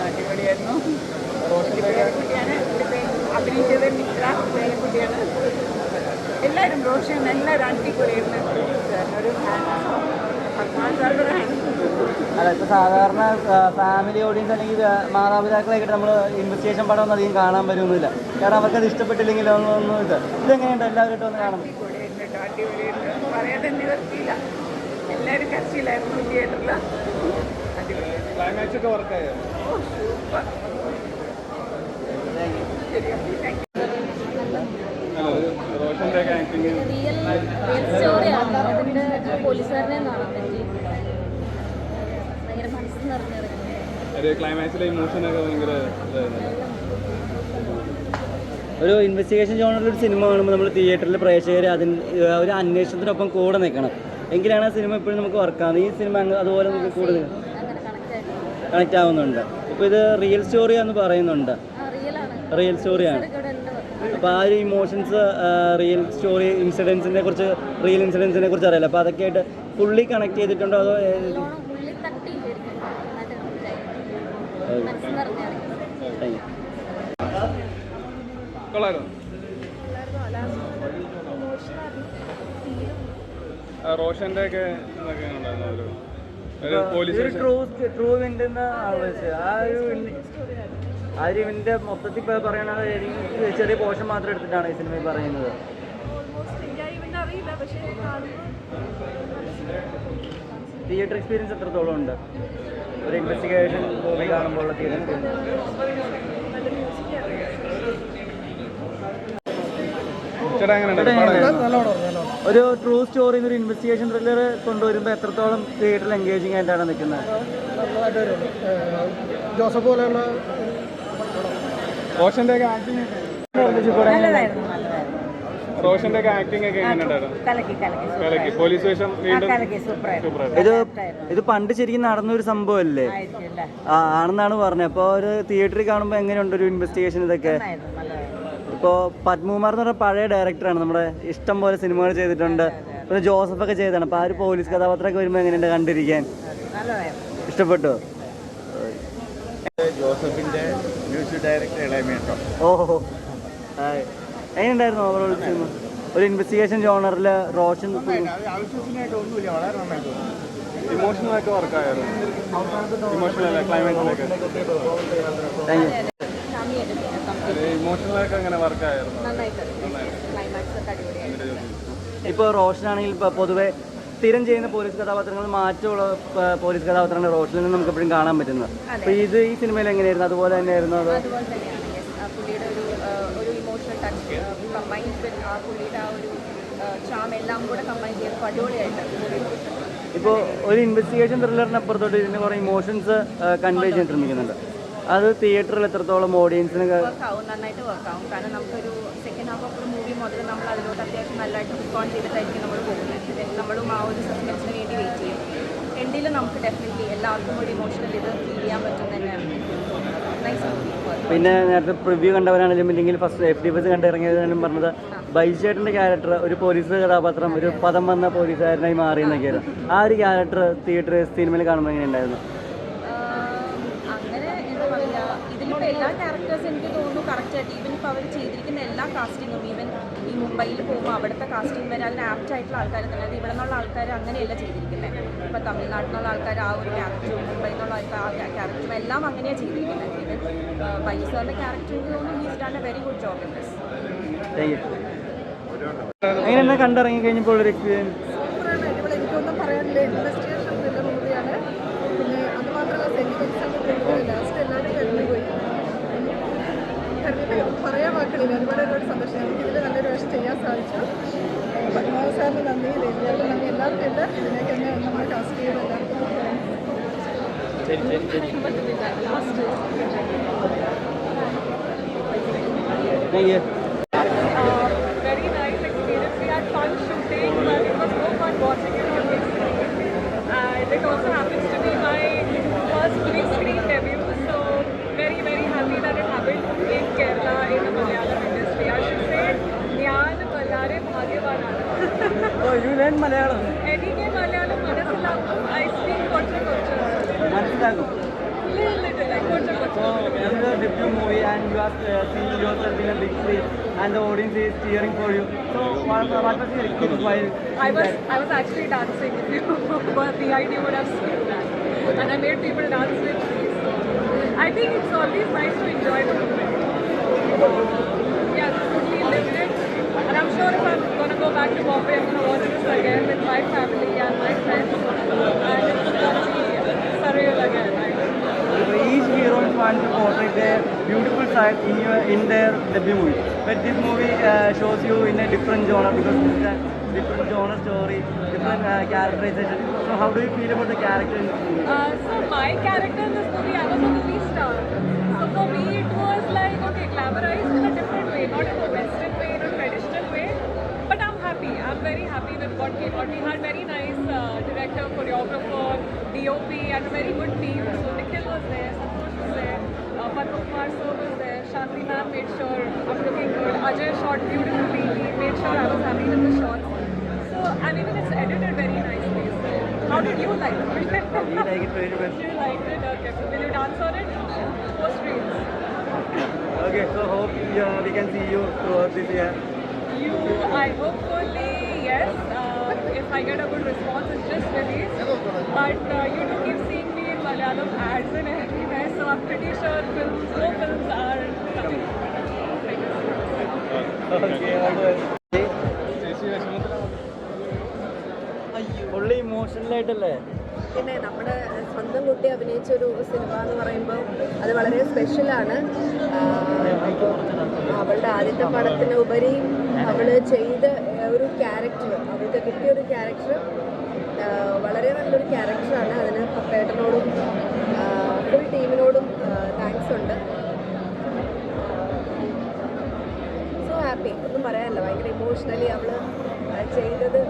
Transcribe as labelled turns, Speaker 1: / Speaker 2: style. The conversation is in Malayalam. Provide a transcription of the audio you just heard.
Speaker 1: അടിപൊളിയായിരുന്നു. കുട്ടിയാണ് അഭിനയിച്ചത്. മിത്ര കുട്ടിയാണ്. എല്ലാവരും റോഷൻ എല്ലാവരും അടിപൊളിയായിരുന്നു. ഒരു
Speaker 2: അല്ല, ഇപ്പോൾ സാധാരണ ഫാമിലി ഓഡിയൻസ് അല്ലെങ്കിൽ മാതാപിതാക്കളായിട്ട് നമ്മൾ ഇൻവെസ്റ്റിഗേഷൻ പടം ഒന്നും അധികം കാണാൻ വരുമൊന്നുമില്ല. കാരണം അവർക്കത് ഇഷ്ടപ്പെട്ടില്ലെങ്കിൽ ഒന്നും ഇതെങ്ങനെയുണ്ട് എല്ലാവരും ഒന്ന് കാണും?
Speaker 1: അടിപൊളിയായിരുന്നു. പറയാതെ നിവർത്തിയില്ല. എല്ലാവരും കരച്ചിലായിരുന്നു തിയേറ്ററിൽ.
Speaker 3: ക്ലൈമാക്സ് ഒക്കെ വർക്കായോ? റോഷന്റെ ആക്ടിങ്
Speaker 4: സ്റ്റോറിയാണ്. അതിൻ്റെ പോലീസുകാരനെ കാണാൻ പറ്റി. ഭയങ്കര മനസ്സ് നിറഞ്ഞിറങ്ങി.
Speaker 3: ക്ലൈമാക്സിലെ ഇമോഷനൊക്കെ ഭയങ്കര
Speaker 2: ഒരു ഇൻവെസ്റ്റിഗേഷൻ ജോണറിൽ ഒരു സിനിമ കാണുമ്പോൾ നമ്മൾ തിയേറ്ററിൽ പ്രേക്ഷകർ ഒരു അന്വേഷണത്തിനൊപ്പം കൂടെ നിൽക്കണം. എങ്കിലാണ് ആ സിനിമ എപ്പോഴും നമുക്ക് വർക്കാവുന്നത്. ഈ സിനിമ അതുപോലെ നമുക്ക് കൂടുതൽ കണക്റ്റ് ആവുന്നുണ്ട്. ഇപ്പോൾ ഇത് റിയൽ സ്റ്റോറിയാന്ന് പറയുന്നുണ്ട്. റിയൽ സ്റ്റോറിയാണ്. അപ്പോൾ ആ ഒരു ഇമോഷൻസ് റിയൽ സ്റ്റോറി ഇൻസിഡൻസിനെ കുറിച്ച് അറിയില്ല. അപ്പോൾ അതൊക്കെ ആയിട്ട് ഫുള്ളി കണക്ട് ചെയ്തിട്ടുണ്ടോ അതോ?
Speaker 3: റോഷന്റെ ഒക്കെ
Speaker 2: ഇവന്റെ മൊത്തത്തിൽ പറയണത് ചെറിയ പോർഷൻ മാത്രം എടുത്തിട്ടാണ് ഈ സിനിമയിൽ പറയുന്നത്. തിയേറ്റർ എക്സ്പീരിയൻസ് എത്രത്തോളം ഉണ്ട് ഒരു ഇൻവെസ്റ്റിഗേഷൻ മൂവി കാണുമ്പോൾ ഉള്ള തിയേറ്റർ ഒരു ട്രൂ സ്റ്റോറി ഒരു ഇൻവെസ്റ്റിഗേഷൻ ത്രില്ലർ കൊണ്ടുവരുമ്പോൾ എത്രത്തോളം തിയേറ്ററിൽ എൻഗേജിങ് ആയിട്ടാണ് നിൽക്കുന്നത്?
Speaker 5: ജോസഫ് പോലെയുള്ള
Speaker 3: റോഷന്റെ ഒക്കെ ആക്ടിങ് ഒക്കെ എങ്ങനെയുണ്ടായിരുന്നു? പോലീസ് സ്റ്റേഷൻ
Speaker 2: ഇത് പണ്ട് ശരിക്കും നടന്നൊരു സംഭവമല്ലേ ആണെന്നാണ് പറഞ്ഞത്. അപ്പോൾ ഒരു തിയേറ്ററിൽ കാണുമ്പോൾ എങ്ങനെയുണ്ട് ഒരു ഇൻവെസ്റ്റിഗേഷൻ ഇതൊക്കെ? ഇപ്പോൾ പത്മകുമാർ എന്ന് പറഞ്ഞ പഴയ ഡയറക്ടറാണ്. നമ്മുടെ ഇഷ്ടം പോലെ സിനിമകൾ ചെയ്തിട്ടുണ്ട്. പിന്നെ ജോസഫൊക്കെ ചെയ്തതാണ്. അപ്പോൾ ആ ഒരു പോലീസ് കഥാപാത്രമൊക്കെ വരുമ്പോൾ എങ്ങനെയുണ്ട് കണ്ടിരിക്കാൻ? ഇഷ്ടപ്പെട്ടോ?
Speaker 3: ജോസഫിന്റെ മ്യൂസിക് ഡയറക്ടർ ഇളയമേട്ടോ.
Speaker 2: ഓഹോ, എങ്ങനെയുണ്ടായിരുന്നു ഓവറോൾ സിനിമ? ഒരു ഇൻവെസ്റ്റിഗേഷൻ ജോണറിൽ റോഷൻ
Speaker 3: ഒന്നുമില്ല, വളരെ നന്നായിട്ട് ഇമോഷണലൊക്കെ വർക്കായിരുന്നു. ഇമോഷണൽ ക്ലൈമാക്സിലൊക്കെ ഇമോഷണലൊക്കെ അങ്ങനെ വർക്കായിരുന്നു.
Speaker 2: ഇപ്പോൾ റോഷനാണെങ്കിൽ ഇപ്പോൾ പൊതുവെ സ്ഥിരം ചെയ്യുന്ന പോലീസ് കഥാപാത്രങ്ങൾ മാറ്റമുള്ള പോലീസ് കഥാപാത്രങ്ങൾ റോഷനിൽ നിന്ന് നമുക്ക് എപ്പോഴും കാണാൻ പറ്റുന്നത്. അപ്പോൾ ഈ സിനിമയിൽ എങ്ങനെയായിരുന്നു? അതുപോലെ തന്നെയായിരുന്നു അത്?
Speaker 4: പുള്ളിയുടെ ഒരു ഇമോഷണൽ ടച്ച് കമ്പൈൻ വിത്ത് ആ പുള്ളിയുടെ ആ ഒരു ചാം എല്ലാം കൂടെ കമ്പൈൻ ചെയ്ത് അടിപൊളിയായിട്ട്.
Speaker 2: ഇപ്പോൾ ഒരു ഇൻവെസ്റ്റിഗേഷൻ ത്രില്ലറിന് അപ്പുറത്തോട്ട് ഇതിന് കുറേ ഇമോഷൻസ് കൺവേ ചെയ്യാൻ ശ്രമിക്കുന്നുണ്ട്. അത് തിയേറ്ററിൽ എത്രത്തോളം ഓഡിയൻസിന്
Speaker 4: നന്നായിട്ട് വർക്കാവും. കാരണം നമുക്കൊരു സെക്കൻഡ് ഹാഫ് ഓഫ് ഒരു മൂവി മുതൽ നമ്മൾ അതിലോട്ട് അത്യാവശ്യം നല്ലതായിട്ട് റിസ്പോണ്ട് ചെയ്തിട്ടായിരിക്കും നമ്മൾ പോകുന്നത്. നമ്മളും ആ ഒരു സസ്പെൻസിന് വേണ്ടി വെയിറ്റ് ചെയ്യും. എൻഡിൽ നമുക്ക് ഡെഫിനറ്റ്ലി എല്ലാവർക്കും ഒരു ഇമോഷണൽ ഇത് ഫീൽ ചെയ്യാൻ പറ്റും തന്നെയാണ്.
Speaker 2: പിന്നെ നേരത്തെ പ്രിവ്യൂ കണ്ടവരാണെങ്കിലും ഇല്ലെങ്കിൽ ഫസ്റ്റ് FDFS കണ്ടിറങ്ങിയതാണെങ്കിലും പറഞ്ഞത് ബൈജേട്ടൻ്റെ ക്യാരക്ടർ ഒരു പോലീസ് കഥാപാത്രം ഒരു പദം വന്ന പോലീസുകാരനായി മാറിയെന്നൊക്കെയായിരുന്നു. ആ ഒരു ക്യാരക്ടർ തിയേറ്റർ സിനിമയിൽ കാണുമ്പോൾ എങ്ങനെ ഉണ്ടായിരുന്നു?
Speaker 4: ഇതിലിപ്പോൾ എല്ലാ ക്യാരക്ടേഴ്സ് എനിക്ക് തോന്നുന്നു കറക്റ്റായിട്ട് ഈവൻ ഇപ്പോൾ അവർ ചെയ്തിരിക്കുന്ന എല്ലാ കാസ്റ്റിങ്ങും ഈവൻ ഈ മുംബൈയിൽ പോകുമ്പോൾ അവിടുത്തെ കാസ്റ്റിംഗ് വരെ അതിന് ആപ്റ്റായിട്ടുള്ള ആൾക്കാരെ തന്നെ. അത് ഇവിടെ നിന്നുള്ള ആൾക്കാർ അങ്ങനെയല്ല ചെയ്തിരിക്കുന്നത്. ഇപ്പോൾ തമിഴ്നാട്ടിൽ നിന്നുള്ള ആൾക്കാർ ആ ഒരു ക്യാരക്ടറും മുംബൈയിൽ നിന്നുള്ള ആൾക്കാർ ആ ക്യാരക്ടറും എല്ലാം അങ്ങനെയാണ് ചെയ്തിരിക്കുന്നത്. ഈവൻ ബൈസാറിൻ്റെ ക്യാരക്ടർ എനിക്ക് തോന്നുന്നു he's done A very good job in this.
Speaker 2: എങ്ങനെ കണ്ടിറങ്ങി കഴിഞ്ഞപ്പോൾ ഒരു എക്സ്പീരിയൻസ്?
Speaker 5: എനിക്കൊന്നും പറയാനില്ല. ഇൻവെസ്റ്റിഗേഷൻ ത്രില്ലർ മൂവിയാണ്. പിന്നെ അത് മാത്രമല്ല സെന്റിമെന്റ്സ് ലാസ്റ്റ് എല്ലാവരും കഴിഞ്ഞുപോയി. പറയാൻ വാക്കുകളില്ല. ഒരുപാട് സന്തോഷം. എനിക്ക് ഇതിൽ നല്ലൊരു വേഷം ചെയ്യാൻ സാധിച്ചു. പത്മനാഭ സാറിന് നന്ദി, ദേവിയോട് നന്ദി, എല്ലാവർക്കും ഉണ്ട്. ഇതിലേക്ക് തന്നെ നമ്മൾ കാസ്റ്റ് ചെയ്ത് എല്ലാവർക്കും
Speaker 1: very nice experience. We had fun shooting, but it was so fun watching it on big screen. And it also happens to be my first big screen debut, so very, very happy that it happened in Kerala in the Malayalam industry. I should say, Nyan Malare Bhagyavanana.
Speaker 2: Oh, you learned Malayalam?
Speaker 1: എനിക്ക് മലയാളം മനസ്സിലാക്കും. I speak കുറച്ച്
Speaker 2: മനസ്സിലാകും.
Speaker 1: little, like കുറച്ച്
Speaker 2: and you are seeing yourself in a big screen and the audience is cheering for you. So what was your experience while
Speaker 1: I was actually dancing. If you were behind, you would have seen that. And I made people dance with me. So I think it's always nice to enjoy the moment. Yeah, totally lived it. And I'm sure if I'm going to go back to Bombay, I'm going to watch this again with my family and my friends. And it's going to be surreal again.
Speaker 2: each hero wants to portray their beautiful side in their debut movie. But this movie shows you in a different genre because it's a different genre story, different characterization. So how do you feel about the character in this movie?
Speaker 1: So my character in this movie, I was a movie star. So for me, it was like, okay, glamorized in a different way, not in a Western way, in a traditional way. But I'm happy. I'm very happy with what came out. We had very nice director, choreographer, DOP, and a very good team. So Nikhil was there, Santosh was there, Padma Kumar sir was there, Shanti ma'am made sure I'm looking good. Ajay shot beautifully. He made sure I was happy with the shots. So, and even it's edited very nicely. So, how did you like it?
Speaker 2: We like it very much.
Speaker 1: You liked it? Okay. Will you dance on it? Post reels.
Speaker 2: Okay, so hope we can see you throughout this year.
Speaker 1: I hopefully, yes. If I get a good response, it's just released. But you do keep seeing me in Malayalam ads and everywhere, so I'm pretty sure more films are coming.
Speaker 2: Okay, all the best. Fully emotional ആയിട്ടല്ലേ?
Speaker 6: പിന്നെ നമ്മുടെ സ്വന്തം കുട്ടി അഭിനയിച്ച ഒരു സിനിമ എന്ന് പറയുമ്പോൾ അത് വളരെ സ്പെഷ്യലാണ്. അവളുടെ ആദ്യത്തെ പടത്തിന് ഉപരി അവൾ ചെയ്ത ഒരു ക്യാരക്ടർ, അവൾക്ക് കിട്ടിയ ഒരു ക്യാരക്ടർ വളരെ നല്ലൊരു ക്യാരക്ടറാണ്. അതിന് പപ്പേട്ടനോടും ഫുൾ ടീമിനോടും താങ്ക്സ് ഉണ്ട്. സോ ഹാപ്പി, ഒന്നും പറയാനില്ല. ഭയങ്കര ഇമോഷണലി അവൾ ചെയ്തത്